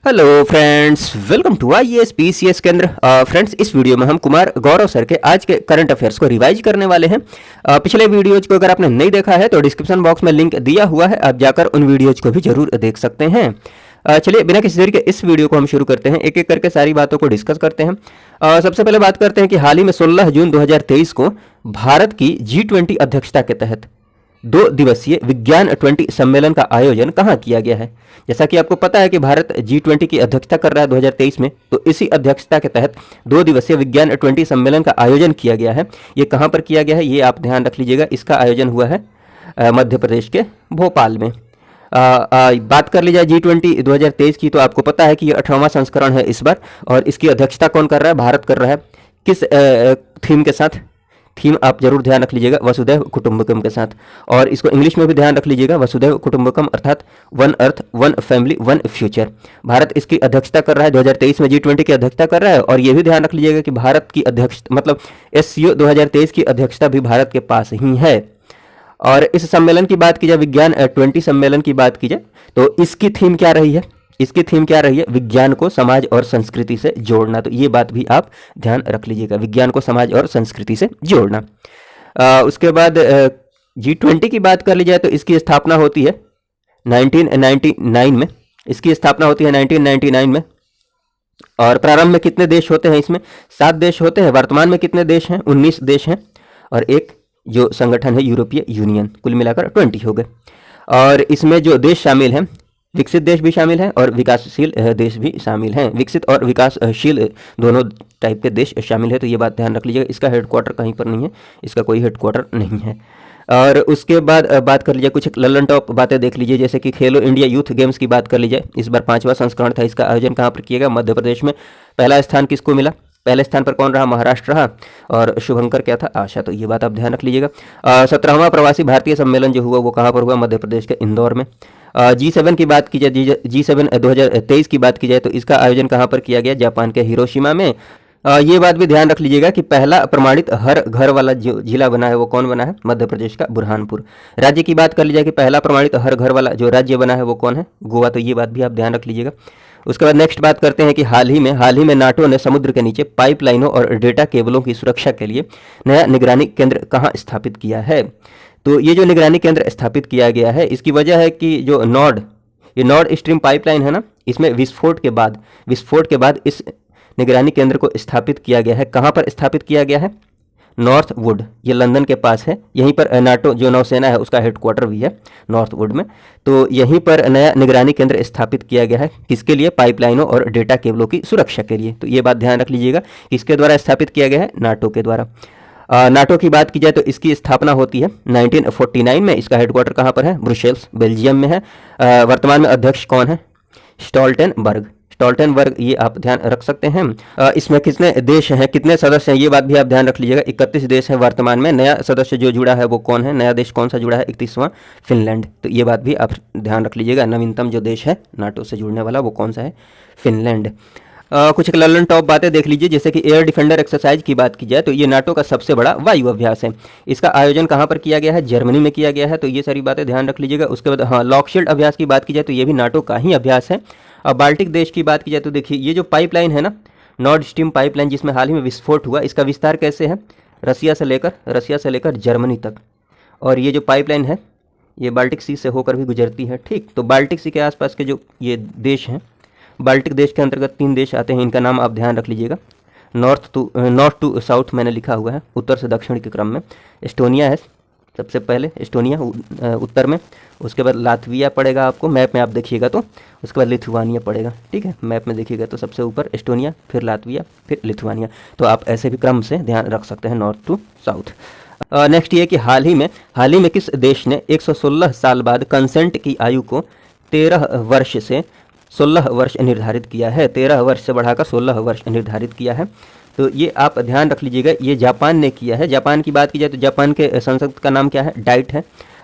Hello friends, welcome to IAS PCS Kendra. Friends, इस video में हम कुमार गौरव सर के आज के करंट अफेयर्स को रिवाइज करने वाले हैं। पिछले वीडियोज को अगर आपने नहीं देखा है तो डिस्क्रिप्शन बॉक्स में लिंक दिया हुआ है, आप जाकर उन वीडियोज को भी जरूर देख सकते हैं। चलिए बिना किसी देरी के इस वीडियो को हम शुरू करते हैं, एक एक करके सारी बातों को डिस्कस करते हैं। सबसे पहले बात करते हैं कि हाल ही में 16 जून 2023 को भारत की G20 अध्यक्षता के तहत 2 दिवसीय विज्ञान 20 सम्मेलन का आयोजन कहाँ किया गया है। जैसा कि आपको पता है कि भारत G20 की अध्यक्षता कर रहा है 2023 में, तो इसी अध्यक्षता के तहत 2 दिवसीय विज्ञान 20 सम्मेलन का आयोजन किया गया है। ये कहाँ पर किया गया है ये आप ध्यान रख लीजिएगा। इसका आयोजन हुआ है मध्य प्रदेश के भोपाल में। बात कर ली जाए G20 2023 की, तो आपको पता है कि ये 18वां संस्करण है इस बार, और इसकी अध्यक्षता कौन कर रहा है? भारत कर रहा है। किस थीम के साथ? थीम आप जरूर ध्यान रख लीजिएगा, वसुधैव कुटुंबकम के साथ। और इसको इंग्लिश में भी ध्यान रख लीजिएगा, वसुधैव कुटुंबकम अर्थात one earth one family one future. Bharat इसकी अध्यक्षता कर रहा है, 2023 में G20 की अध्यक्षता कर रहा है। और ये भी ध्यान रख लीजिएगा कि भारत की अध्यक्ष मतलब SCO 2023 की अध्यक्षता भी भारत के पास ही है। और इस सम्मेलन की बात की जाए, विज्ञान 20 सम्मेलन की बात की जाए, तो इसकी थीम क्या रही है? इसकी थीम क्या रही है? विज्ञान को समाज और संस्कृति से जोड़ना। तो ये बात भी आप ध्यान रख लीजिएगा, विज्ञान को समाज और संस्कृति से जोड़ना। उसके बाद G20 की बात कर ली जाए तो इसकी स्थापना होती है 1999 में। इसकी स्थापना होती है 1999 में। और प्रारंभ में कितने देश होते हैं? इसमें 7 देश होते हैं। वर्तमान में कितने देश हैं? 19 देश हैं, और एक जो संगठन है यूरोपीय यूनियन। कुल मिलाकर 20 हो गए। और इसमें जो देश शामिल हैं, विकसित देश भी शामिल हैं और विकासशील देश भी शामिल हैं। विकसित और विकासशील दोनों टाइप के देश शामिल है, तो ये बात ध्यान रख लीजिएगा। इसका हेडक्वार्टर कहीं पर नहीं है, इसका कोई हेडक्वार्टर नहीं है। और उसके बाद बात कर लीजिए, कुछ ललन टॉप बातें देख लीजिए, जैसे कि खेलो इंडिया यूथ गेम्स की बात कर लीजिए। इस बार 5वां संस्करण था, इसका आयोजन कहाँ पर किया गया? मध्य प्रदेश में। पहला स्थान किसको मिला? पहले स्थान पर कौन रहा? महाराष्ट्र रहा, और शुभंकर क्या था? आशा। तो ये बात आप ध्यान रख लीजिएगा। 17वां प्रवासी भारतीय सम्मेलन जो हुआ वो कहाँ पर हुआ? मध्य प्रदेश के इंदौर में। G7 की बात की जाए, G7 2023 की बात की जाए, तो इसका आयोजन कहाँ पर किया गया? जापान के हिरोशिमा में। ये बात भी ध्यान रख लीजिएगा कि पहला प्रमाणित हर घर वाला जो जिला बना है वो कौन बना है? मध्य प्रदेश का बुरहानपुर। राज्य की बात कर ली जाए कि पहला प्रमाणित हर घर वाला जो राज्य बना है वो कौन है? गोवा। तो ये बात भी आप ध्यान रख लीजिएगा। उसके बाद नेक्स्ट बात करते हैं कि हाल ही में नाटो ने समुद्र के नीचे पाइपलाइनों और डेटा केबलों की सुरक्षा के लिए नया निगरानी केंद्र कहाँ स्थापित किया है? तो ये जो निगरानी केंद्र स्थापित किया गया है, इसकी वजह है कि जो नॉर्ड स्ट्रीम पाइपलाइन है ना, इसमें विस्फोट के बाद इस निगरानी केंद्र को स्थापित किया गया है। कहाँ पर स्थापित किया गया है? नॉर्थ वुड, ये लंदन के पास है। यहीं पर नाटो जो नौसेना है उसका हेडक्वार्टर भी है नॉर्थ वुड में। तो यहीं पर नया निगरानी केंद्र स्थापित किया गया है। किसके लिए? पाइपलाइनों और डेटा केबलों की सुरक्षा के लिए। तो ये बात ध्यान रख लीजिएगा, किसके द्वारा स्थापित किया गया है? नाटो के द्वारा। नाटो की बात की जाए तो इसकी स्थापना होती है 1949 में। इसका हेडक्वार्टर कहाँ पर है? ब्रुसेल्स, बेल्जियम में है। वर्तमान में अध्यक्ष कौन है? स्टोल्टेनबर्ग। ये आप ध्यान रख सकते हैं। इसमें कितने देश हैं, कितने सदस्य हैं, ये बात भी आप ध्यान रख लीजिएगा। 31 देश है वर्तमान में। नया सदस्य जो जुड़ा है वो कौन है? नया देश कौन सा जुड़ा है? 31वां फिनलैंड। तो ये बात भी आप ध्यान रख लीजिएगा। नवीनतम जो देश है नाटो से जुड़ने वाला वो कौन सा है? फिनलैंड। कुछ ललन टॉप बातें देख लीजिए, जैसे कि एयर डिफेंडर एक्सरसाइज की बात की जाए तो ये नाटो का सबसे बड़ा वायु अभ्यास है। इसका आयोजन कहाँ पर किया गया है? जर्मनी में किया गया है। तो ये सारी बातें ध्यान रख लीजिएगा। उसके बाद लॉकशील्ड अभ्यास की बात की जाए तो ये भी नाटो का ही अभ्यास है। और बाल्टिक देश की बात की जाए तो देखिए, ये जो पाइपलाइन है ना, नॉर्ड स्ट्रीम पाइपलाइन जिसमें हाल ही में विस्फोट हुआ, इसका विस्तार कैसे है? रसिया से लेकर जर्मनी तक। और ये जो पाइपलाइन है ये बाल्टिक सी से होकर भी गुजरती है। ठीक, तो बाल्टिक सी के आसपास के जो ये देश हैं, बाल्टिक देश के अंतर्गत 3 देश आते हैं, इनका नाम आप ध्यान रख लीजिएगा। नॉर्थ टू साउथ मैंने लिखा हुआ है, उत्तर से दक्षिण के क्रम में। एस्टोनिया है सबसे पहले, एस्टोनिया उत्तर में। उसके बाद लातविया पड़ेगा आपको, मैप में आप देखिएगा तो। उसके बाद लिथुआनिया पड़ेगा। ठीक है, मैप में देखिएगा तो सबसे ऊपर एस्टोनिया, फिर लातविया, फिर लिथुआनिया। तो आप ऐसे भी क्रम से ध्यान रख सकते हैं, नॉर्थ टू साउथ। नेक्स्ट ये कि हाल ही में किस देश ने 116 साल बाद कंसेंट की आयु को 13 वर्ष से 16 वर्ष निर्धारित किया है? 13 वर्ष से बढ़ाकर 16 वर्ष निर्धारित किया है। तो ये आप ध्यान रख लीजिएगा, ये जापान ने किया है। जापान की बात की जाए तो जापान के संसद का नाम क्या है? डाइट है।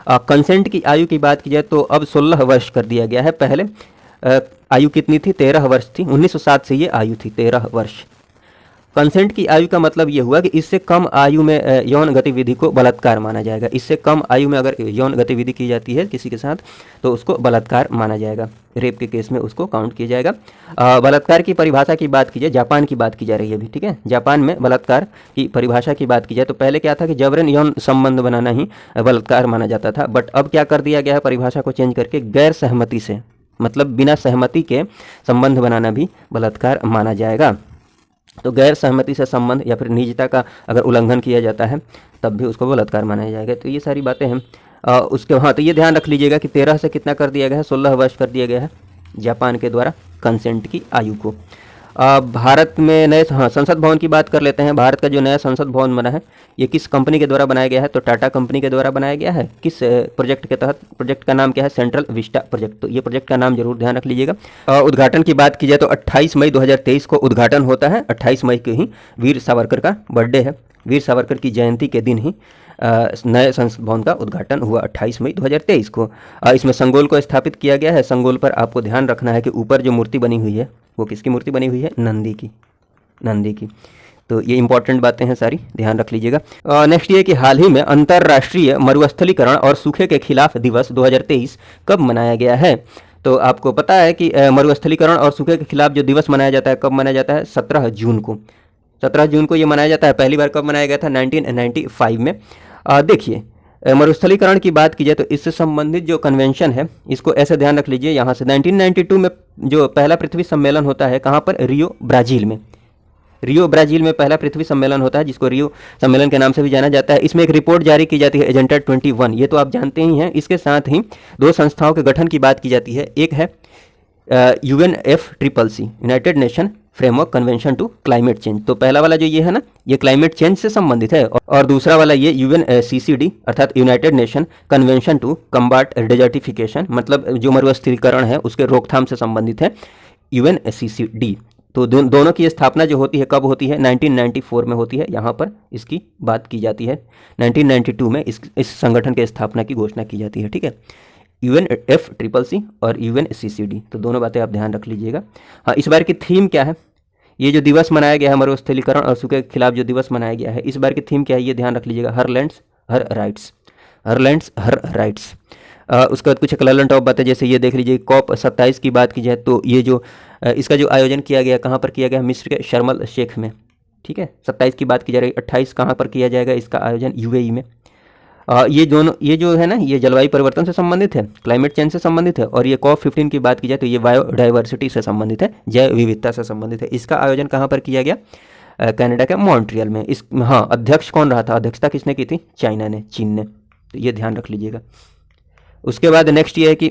कंसेंट की आयु की बात की जाए तो अब 16 वर्ष कर दिया गया है। पहले आयु कितनी थी? 13 वर्ष थी। 1907 से ये आयु थी 13 वर्ष। कंसेंट की आयु का मतलब ये हुआ कि इससे कम आयु में यौन गतिविधि को बलात्कार माना जाएगा। इससे कम आयु में अगर यौन गतिविधि की जाती है किसी के साथ तो उसको बलात्कार माना जाएगा। रेप के केस में उसको काउंट किया जाएगा। बलात्कार की परिभाषा की बात की जाए, जापान की बात की जा रही है अभी, ठीक है। जापान में बलात्कार की परिभाषा की बात की जाए तो पहले क्या था कि जबरन यौन संबंध बनाना ही बलात्कार माना जाता था, बट अब क्या कर दिया गया है, परिभाषा को चेंज करके गैर सहमति से, मतलब बिना सहमति के संबंध बनाना भी बलात्कार माना जाएगा। तो गैर सहमति से संबंध या फिर निजता का अगर उल्लंघन किया जाता है तब भी उसको बलात्कार माना जाएगा। तो ये सारी बातें हैं। उसके हाँ, तो ये ध्यान रख लीजिएगा कि 13 से कितना कर दिया गया है, 16 वर्ष कर दिया गया है जापान के द्वारा कंसेंट की आयु को। भारत में नए, हाँ, संसद भवन की बात कर लेते हैं। भारत का जो नया संसद भवन बना है ये किस कंपनी के द्वारा बनाया गया है, तो टाटा कंपनी के द्वारा बनाया गया है। किस प्रोजेक्ट के तहत, प्रोजेक्ट का नाम क्या है, सेंट्रल विस्टा प्रोजेक्ट। तो ये प्रोजेक्ट का नाम जरूर ध्यान रख लीजिएगा। उद्घाटन की बात की जाए तो 28 मई 2023 को उद्घाटन होता है। 28 मई के ही वीर सावरकर का बर्थडे है। वीर सावरकर की जयंती के दिन ही नए संसद भवन का उद्घाटन हुआ 28 मई 2023 को। इसमें संगोल को स्थापित किया गया है। संगोल पर आपको ध्यान रखना है कि ऊपर जो मूर्ति बनी हुई है वो किसकी मूर्ति बनी हुई है, नंदी की, नंदी की। तो ये इंपॉर्टेंट बातें हैं, सारी ध्यान रख लीजिएगा। नेक्स्ट ये कि हाल ही में अंतर्राष्ट्रीय मरुस्थलीकरण और सूखे के खिलाफ दिवस 2023 कब मनाया गया है। तो आपको पता है कि मरुस्थलीकरण और सूखे के खिलाफ जो दिवस मनाया जाता है, कब मनाया जाता है, 17 जून को। 17 जून को ये मनाया जाता है। पहली बार कब मनाया गया था, 1995 में। देखिए, मरुस्थलीकरण की बात की जाए तो इससे संबंधित जो कन्वेंशन है इसको ऐसे ध्यान रख लीजिए। यहाँ से 1992 में जो पहला पृथ्वी सम्मेलन होता है, कहाँ पर, रियो ब्राज़ील में। रियो ब्राज़ील में पहला पृथ्वी सम्मेलन होता है जिसको रियो सम्मेलन के नाम से भी जाना जाता है। इसमें एक रिपोर्ट जारी की जाती है, एजेंडा 21, ये तो आप जानते ही हैं। इसके साथ ही 2 संस्थाओं के गठन की बात की जाती है। एक है UNFCCC, United Nation Framework Convention to climate change. तो पहला वाला जो ये है ना, ये क्लाइमेट चेंज से संबंधित है, और दूसरा वाला ये UNCCD अर्थात United Nation Convention to combat desertification, मतलब जो मरुस्थलीकरण है उसके रोकथाम से संबंधित है, UNCCD। तो दोनों की स्थापना जो होती है कब होती है, 1994 में होती है। यहाँ पर इसकी बात की जाती है। 1992 में इस संगठन के स्थापना की घोषणा की जाती है, ठीक है। UNFCCC और UNCCD, तो दोनों बातें आप ध्यान रख लीजिएगा। हाँ, इस बार की थीम क्या है, ये जो दिवस मनाया गया है मरुस्थलीकरण और सूखे के खिलाफ जो दिवस मनाया गया है, इस बार की थीम क्या है ये ध्यान रख लीजिएगा, हर लैंड्स हर राइट्स, हर लैंड्स हर राइट्स। उसके बाद कुछ एक ललन टॉप बातें, जैसे ये देख लीजिए, COP 27 की बात की जाए तो ये जो इसका जो आयोजन किया गया, कहाँ पर किया गया, मिस्र के शर्म अल शेख में, ठीक है। 27 की बात की जा रही है। 28 कहाँ पर किया जाएगा इसका आयोजन, UAE में। ये दोनों, ये जो है ना, ये जलवायु परिवर्तन से संबंधित है, क्लाइमेट चेंज से संबंधित है, और ये COP 15 की बात की जाए तो ये बायोडाइवर्सिटी से संबंधित है, जैव विविधता से संबंधित है। इसका आयोजन कहाँ पर किया गया, कनाडा के मॉन्ट्रियल में। इस, हाँ, अध्यक्ष कौन रहा था, अध्यक्षता किसने की थी, चाइना ने, चीन ने। तो ये ध्यान रख लीजिएगा। उसके बाद नेक्स्ट ये है कि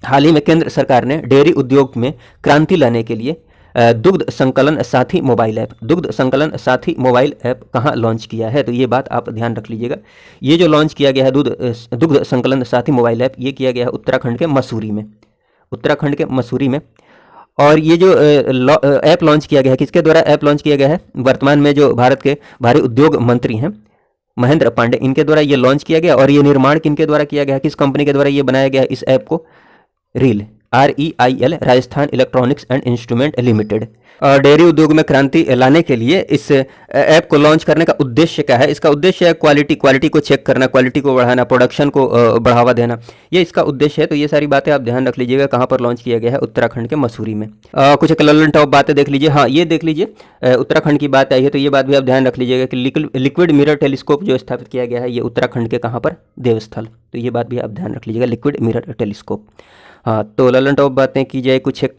हाल ही में केंद्र सरकार ने डेयरी उद्योग में क्रांति लाने के लिए दुग्ध संकलन साथी मोबाइल ऐप, दुग्ध संकलन साथी मोबाइल ऐप कहाँ लॉन्च किया है, तो ये बात आप ध्यान रख लीजिएगा। ये जो लॉन्च किया गया है दुग्ध संकलन साथी मोबाइल ऐप, ये किया गया है उत्तराखंड के मसूरी में, उत्तराखंड के मसूरी में। और ये जो ऐप लॉन्च किया गया है, किसके द्वारा ऐप लॉन्च किया गया है, वर्तमान में जो भारत के भारी उद्योग मंत्री हैं महेंद्र पांडे, इनके द्वारा ये लॉन्च किया गया। और ये निर्माण किनके द्वारा किया गया है, किस कंपनी के द्वारा ये बनाया गया है इस ऐप को, reel, REIL, Rajasthan electronics and instrument limited. Dairy उद्योग में क्रांति लाने के लिए इस ऐप को लॉन्च करने का उद्देश्य क्या है, इसका उद्देश्य है क्वालिटी को चेक करना, क्वालिटी को बढ़ाना, प्रोडक्शन को बढ़ावा देना, ये इसका उद्देश्य है। तो ये सारी बातें आप ध्यान रख लीजिएगा। कहाँ पर लॉन्च किया गया है, उत्तराखंड के मसूरी में। कुछ एक ललन टॉप बातें देख लीजिए। हाँ, ये देख लीजिए, उत्तराखंड की बात आई है तो ये बात भी आप ध्यान रख लीजिएगा कि लिक्विड मिरर टेलीस्कोप जो स्थापित किया गया है ये उत्तराखंड के कहाँ पर, देवस्थल। तो ये बात भी आप ध्यान रख लीजिएगा, लिक्विड मिरर टेलीस्कोप। हाँ, तो ललन टॉप बातें की जाए, कुछ एक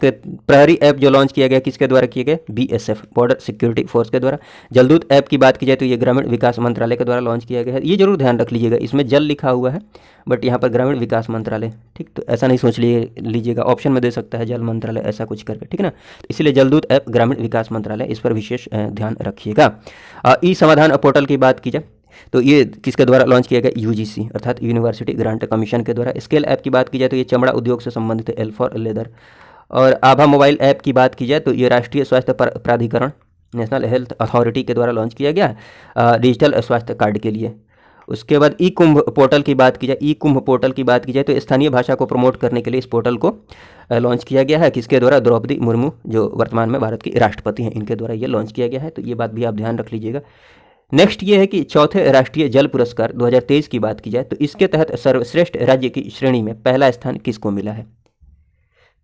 प्रहरी ऐप जो लॉन्च किया गया, किसके द्वारा किया गया, BSF, बॉर्डर सिक्योरिटी फोर्स के द्वारा। जलदूत ऐप की बात की जाए तो ये ग्रामीण विकास मंत्रालय के द्वारा लॉन्च किया गया है। ये जरूर ध्यान रख लीजिएगा, इसमें जल लिखा हुआ है बट यहाँ पर ग्रामीण विकास मंत्रालय, ठीक। तो ऐसा नहीं सोच लीजिएगा, ऑप्शन में दे सकता है जल मंत्रालय ऐसा कुछ करके, ठीक है ना। इसलिए जलदूत ऐप ग्रामीण विकास मंत्रालय, इस पर विशेष ध्यान रखिएगा। ई समाधान पोर्टल की बात की जाए तो ये किसके द्वारा लॉन्च किया गया, UGC अर्थात यूनिवर्सिटी ग्रांट कमीशन के द्वारा। स्केल ऐप की बात की जाए तो ये चमड़ा उद्योग से संबंधित है, L फॉर लेदर। और आभा मोबाइल ऐप की बात की जाए तो ये राष्ट्रीय स्वास्थ्य प्राधिकरण, नेशनल हेल्थ अथॉरिटी के द्वारा लॉन्च किया गया डिजिटल स्वास्थ्य कार्ड के लिए। उसके बाद ई कुंभ पोर्टल की बात की जाए, ई कुंभ पोर्टल की बात की जाए तो स्थानीय भाषा को प्रमोट करने के लिए इस पोर्टल को लॉन्च किया गया है। किसके द्वारा? द्रौपदी मुर्मू, जो वर्तमान में भारत की राष्ट्रपति हैं, इनके द्वारा ये लॉन्च किया गया है। तो ये बात भी आप ध्यान रख लीजिएगा। नेक्स्ट ये है कि चौथे राष्ट्रीय जल पुरस्कार 2023 की बात की जाए तो इसके तहत सर्वश्रेष्ठ राज्य की श्रेणी में पहला स्थान किसको मिला है?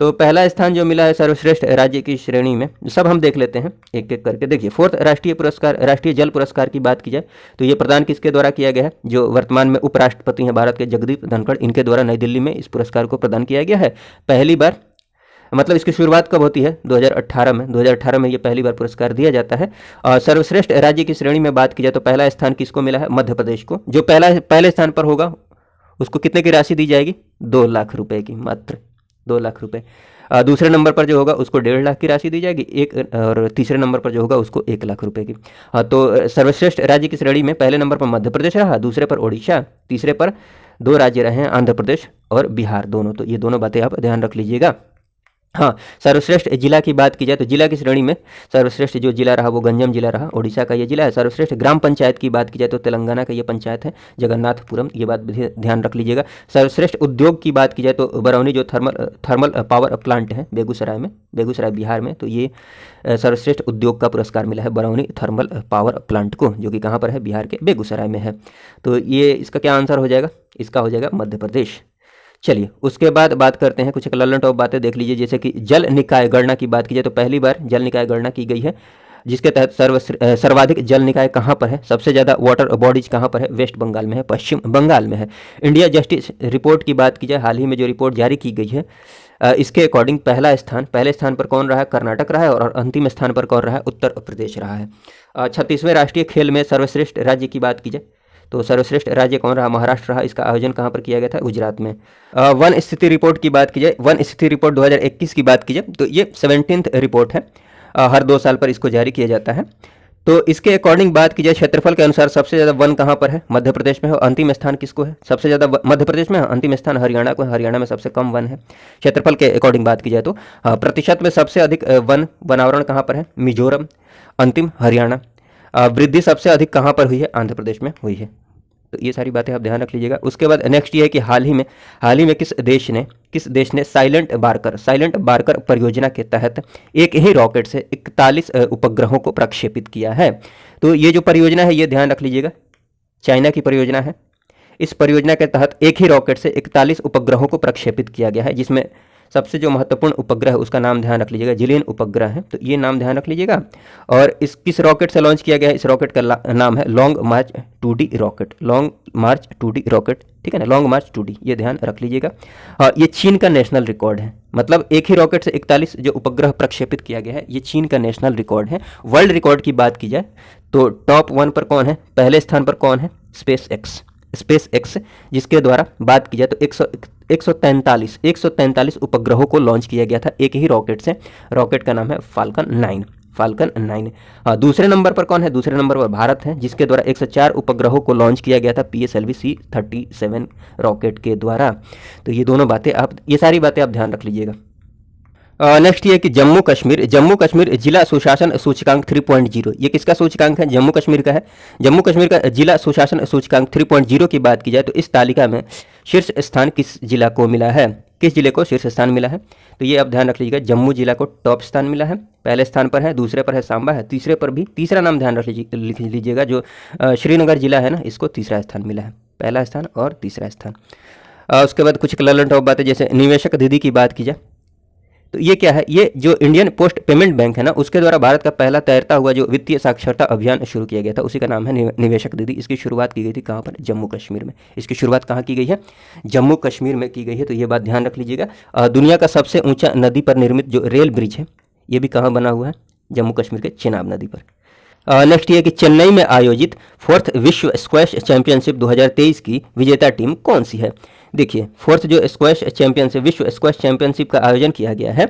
तो पहला स्थान जो मिला है सर्वश्रेष्ठ राज्य की श्रेणी में, सब हम देख लेते हैं एक एक करके। देखिए, फोर्थ राष्ट्रीय पुरस्कार, राष्ट्रीय जल पुरस्कार की बात की जाए तो ये प्रदान किसके द्वारा किया गया है? जो वर्तमान में उपराष्ट्रपति हैं भारत के, जगदीप धनखड़, इनके द्वारा नई दिल्ली में इस पुरस्कार को प्रदान किया गया है पहली बार। मतलब इसकी शुरुआत कब होती है? 2018 में। 2018 में ये पहली बार पुरस्कार दिया जाता है। और सर्वश्रेष्ठ राज्य की श्रेणी में बात की जाए तो पहला स्थान किसको मिला है? मध्य प्रदेश को। जो पहले स्थान पर होगा उसको कितने की राशि दी जाएगी? 2 लाख रुपए की, मात्र 2 लाख रुपए। दूसरे नंबर पर जो होगा उसको 1.5 लाख की राशि दी जाएगी, और तीसरे नंबर पर जो होगा उसको 1 लाख रुपए की। तो सर्वश्रेष्ठ राज्य की श्रेणी में पहले नंबर पर मध्य प्रदेश रहा, दूसरे पर ओडिशा, तीसरे पर 2 राज्य रहे हैं, आंध्र प्रदेश और बिहार दोनों। तो ये दोनों बातें आप ध्यान रख लीजिएगा। हाँ, सर्वश्रेष्ठ जिला की बात की जाए तो जिला की श्रेणी में सर्वश्रेष्ठ जो जिला रहा वो गंजम जिला रहा, ओडिशा का ये जिला है। सर्वश्रेष्ठ ग्राम पंचायत की बात की जाए तो तेलंगाना का ये पंचायत है, जगन्नाथपुरम, ये बात भी ध्यान रख लीजिएगा। सर्वश्रेष्ठ उद्योग की बात की जाए तो बरौनी जो थर्मल पावर प्लांट है बेगूसराय में, बेगूसराय बिहार में, तो ये सर्वश्रेष्ठ उद्योग का पुरस्कार मिला है बरौनी थर्मल पावर प्लांट को, जो कि कहाँ पर है? बिहार के बेगूसराय में है। तो ये इसका क्या आंसर हो जाएगा? इसका हो जाएगा मध्य प्रदेश। चलिए, उसके बाद बात करते हैं कुछ ललन टॉप बातें देख लीजिए। जैसे कि जल निकाय गणना की बात की जाए तो पहली बार जल निकाय गणना की गई है, जिसके तहत सर्वाधिक जल निकाय कहाँ पर है? सबसे ज़्यादा वाटर बॉडीज कहाँ पर है? वेस्ट बंगाल में है, पश्चिम बंगाल में है। इंडिया जस्टिस रिपोर्ट की बात की जाए, हाल ही में जो रिपोर्ट जारी की गई है, इसके अकॉर्डिंग पहले स्थान पर कौन रहा है? कर्नाटक रहा है, और अंतिम स्थान पर कौन रहा है? उत्तर प्रदेश रहा है। 36वें राष्ट्रीय खेल में सर्वश्रेष्ठ राज्य की बात की जाए तो सर्वश्रेष्ठ राज्य कौन रहा? महाराष्ट्र रहा। इसका आयोजन कहाँ पर किया गया था? गुजरात में। वन स्थिति रिपोर्ट की बात की जाए, वन स्थिति रिपोर्ट 2021 की बात की जाए तो ये 17th रिपोर्ट है, हर 2 साल पर इसको जारी किया जाता है। तो इसके अकॉर्डिंग बात की जाए क्षेत्रफल के अनुसार सबसे ज़्यादा वन कहाँ पर है? मध्य प्रदेश में है। अंतिम स्थान किसको है? सबसे ज़्यादा मध्य प्रदेश में है, अंतिम स्थान हरियाणा को है। हरियाणा में सबसे कम वन है क्षेत्रफल के अकॉर्डिंग बात की जाए तो। प्रतिशत में सबसे अधिक वनावरण कहाँ पर है? मिजोरम, अंतिम हरियाणा। वृद्धि सबसे अधिक कहाँ पर हुई है? आंध्र प्रदेश में हुई है। तो ये सारी बातें आप ध्यान रख लीजिएगा। उसके बाद नेक्स्ट ये है कि हाल ही में किस देश ने साइलेंट बारकर परियोजना के तहत एक ही रॉकेट से 41 उपग्रहों को प्रक्षेपित किया है। तो ये जो परियोजना है ये ध्यान रख लीजिएगा, चाइना की परियोजना है। इस परियोजना के तहत एक ही रॉकेट से 41 उपग्रहों को प्रक्षेपित किया गया है, जिसमें सबसे जो महत्वपूर्ण उपग्रह है उसका नाम ध्यान रख लीजिएगा, जिलियन उपग्रह है। तो ये नाम ध्यान रख लीजिएगा। और इस किस रॉकेट से लॉन्च किया गया है? इस रॉकेट का नाम है लॉन्ग मार्च 2D रॉकेट, लॉन्ग मार्च 2D रॉकेट, ठीक है ना, लॉन्ग मार्च 2D, ये ध्यान रख लीजिएगा। और ये चीन का नेशनल रिकॉर्ड है, मतलब एक ही रॉकेट से 41 जो उपग्रह प्रक्षेपित किया गया है, ये चीन का नेशनल रिकॉर्ड है। वर्ल्ड रिकॉर्ड की बात की जाए तो टॉप 1 पर कौन है? पहले स्थान पर कौन है? स्पेस एक्स, जिसके द्वारा बात की जाए तो 143 उपग्रहों को लॉन्च किया गया था एक ही रॉकेट से। रॉकेट का नाम है फाल्कन 9। दूसरे नंबर पर कौन है? दूसरे नंबर पर भारत है, जिसके द्वारा 104 उपग्रहों को लॉन्च किया गया था PSLV C-37 रॉकेट के द्वारा। तो ये दोनों बातें ये सारी बातें आप ध्यान रख लीजिएगा। नेक्स्ट ये कि जम्मू कश्मीर जिला सुशासन सूचकांक 3.0, ये किसका सूचकांक है? जम्मू कश्मीर का है। जम्मू कश्मीर का जिला सुशासन सूचकांक 3.0 की बात की जाए तो इस तालिका में शीर्ष स्थान किस जिला को मिला है? किस जिले को शीर्ष स्थान मिला है? तो ये आप ध्यान रख लीजिएगा, जम्मू जिला को टॉप स्थान मिला है, पहले स्थान पर है, दूसरे पर है सांबा है, तीसरे पर भी तीसरा नाम ध्यान लिख लीजिएगा, जो श्रीनगर जिला है ना, इसको तीसरा स्थान मिला है, पहला स्थान और तीसरा स्थान। उसके बाद कुछ ललन टॉप बातें, जैसे निवेशक निधि की बात की जाए तो ये क्या है? ये जो इंडियन पोस्ट पेमेंट बैंक है ना, उसके द्वारा भारत का पहला तैरता हुआ जो वित्तीय साक्षरता अभियान शुरू किया गया था, उसी का नाम है निवेशक निधि। इसकी शुरुआत की गई थी कहाँ पर? जम्मू कश्मीर में। इसकी शुरुआत कहाँ की गई है? जम्मू कश्मीर में की गई है। तो ये बात ध्यान रख लीजिएगा। दुनिया का सबसे ऊंचा नदी पर निर्मित जो रेल ब्रिज है, ये भी कहाँ बना हुआ है? जम्मू कश्मीर के चेनाब नदी पर। नेक्स्ट ये कि चेन्नई में आयोजित 4th विश्व स्क्वैश चैंपियनशिप 2023 की विजेता टीम कौन सी है? देखिए, 4th जो स्क्वैश चैंपियनशिप, विश्व स्क्वैश चैंपियनशिप का आयोजन किया गया है,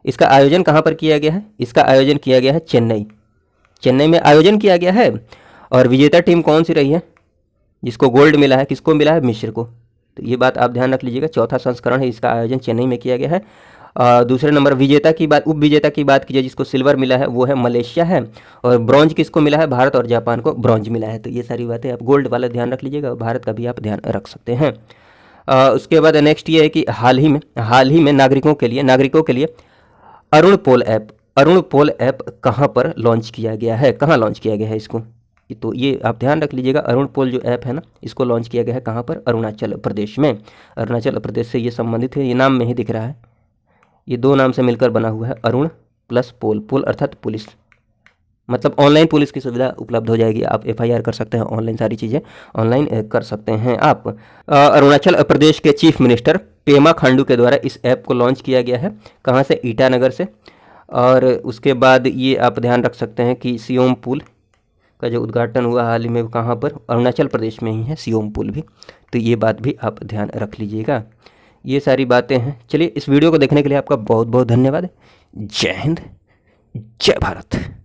इसका आयोजन कहाँ पर किया गया है? इसका आयोजन किया गया है चेन्नई में आयोजन किया गया है। और विजेता टीम कौन सी रही है? जिसको गोल्ड मिला है, किसको मिला है? मिस्र को। तो ये बात आप ध्यान रख लीजिएगा। 4था संस्करण है, इसका आयोजन चेन्नई में किया गया है। दूसरे नंबर विजेता की बात, उप विजेता की बात कीजिए जिसको सिल्वर मिला है वो है मलेशिया है, और ब्रॉन्ज किसको मिला है, भारत और जापान को ब्रॉन्ज मिला है। तो ये सारी बातें आप गोल्ड वाला ध्यान रख लीजिएगा, भारत का भी आप ध्यान रख सकते हैं। उसके बाद नेक्स्ट ये है कि हाल ही में नागरिकों के लिए अरुण पोल ऐप कहाँ पर लॉन्च किया गया है, कहाँ लॉन्च किया गया है इसको, तो ये आप ध्यान रख लीजिएगा। अरुण पोल जो ऐप है ना, इसको लॉन्च किया गया है कहाँ पर, अरुणाचल प्रदेश में। अरुणाचल प्रदेश से ये संबंधित है, ये नाम में ही दिख रहा है, ये दो नाम से मिलकर बना हुआ है, अरुण प्लस पोल, पोल अर्थात पुलिस, मतलब ऑनलाइन पुलिस की सुविधा उपलब्ध हो जाएगी, आप FIR कर सकते हैं, ऑनलाइन सारी चीज़ें ऑनलाइन कर सकते हैं आप। अरुणाचल प्रदेश के चीफ मिनिस्टर पेमा खांडू के द्वारा इस ऐप को लॉन्च किया गया है, कहाँ से, ईटानगर से। और उसके बाद ये आप ध्यान रख सकते हैं कि सियोम पुल का जो उद्घाटन हुआ हाल ही में, कहाँ पर, अरुणाचल प्रदेश में ही है सियोम पुल भी, तो ये बात भी आप ध्यान रख लीजिएगा। ये सारी बातें हैं। चलिए, इस वीडियो को देखने के लिए आपका बहुत बहुत धन्यवाद। जय हिंद, जय भारत।